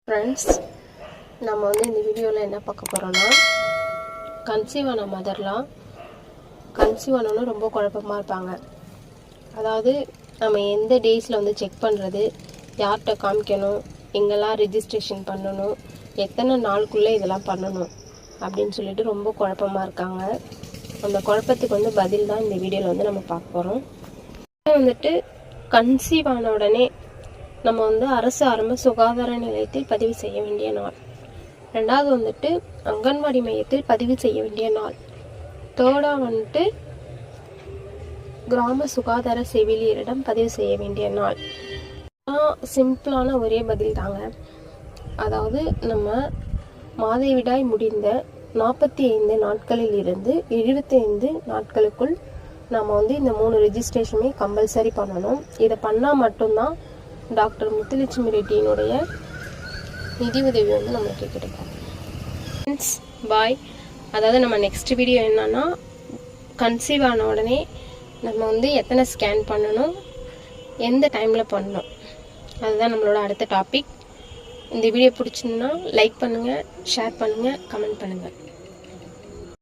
Friends, நம்ம இந்த வீடியோவில் என்ன பார்க்க போகிறோன்னா, கன்சீவ் ஆன மதர்லாம் கன்சீவ் ஆனோன்னு ரொம்ப குழப்பமாக இருப்பாங்க. அதாவது நம்ம எந்த டேஸில் செக் பண்ணுறது, யார்கிட்ட காமிக்கணும், எங்கெல்லாம் ரிஜிஸ்ட்ரேஷன் பண்ணணும், எத்தனை நாளுக்குள்ளே இதெல்லாம் பண்ணணும் அப்படின்னு சொல்லிட்டு ரொம்ப குழப்பமாக இருக்காங்க. அந்த குழப்பத்துக்கு பதில் தான் இந்த வீடியோவில் நம்ம பார்க்க போகிறோம். கன்சீவ் ஆன உடனே நம்ம அரசு ஆரம்ப சுகாதார நிலையத்தில் பதிவு செய்ய வேண்டிய நாள். ரெண்டாவது அங்கன்வாடி மையத்தில் பதிவு செய்ய வேண்டிய நாள். தேர்டாக கிராம சுகாதார செவிலியரிடம் பதிவு செய்ய வேண்டிய நாள். சிம்பிளான ஒரே பதில் தாங்க. அதாவது நம்ம மாதவிடாய் முடிந்த 45 நாட்களில் இருந்து 75 நாட்களுக்குள் நம்ம இந்த 3 ரெஜிஸ்ட்ரேஷனுமே கம்பல்சரி பண்ணணும். இதை பண்ணால் மட்டும்தான் டாக்டர் முத்துலட்சுமி ரெட்டியினுடைய நிதி உதவி நம்மளுக்கு கிடைக்கும். ஃப்ரெண்ட்ஸ், பாய். அதாவது நம்ம நெக்ஸ்ட் வீடியோ என்னன்னா, கன்சீவ் ஆன உடனே நம்ம எத்தனை ஸ்கேன் பண்ணணும், எந்த டைமில் பண்ணணும், அதுதான் நம்மளோட அடுத்த டாபிக். இந்த வீடியோ பிடிச்சிருந்தா லைக் பண்ணுங்கள், ஷேர் பண்ணுங்கள், கமெண்ட் பண்ணுங்கள்.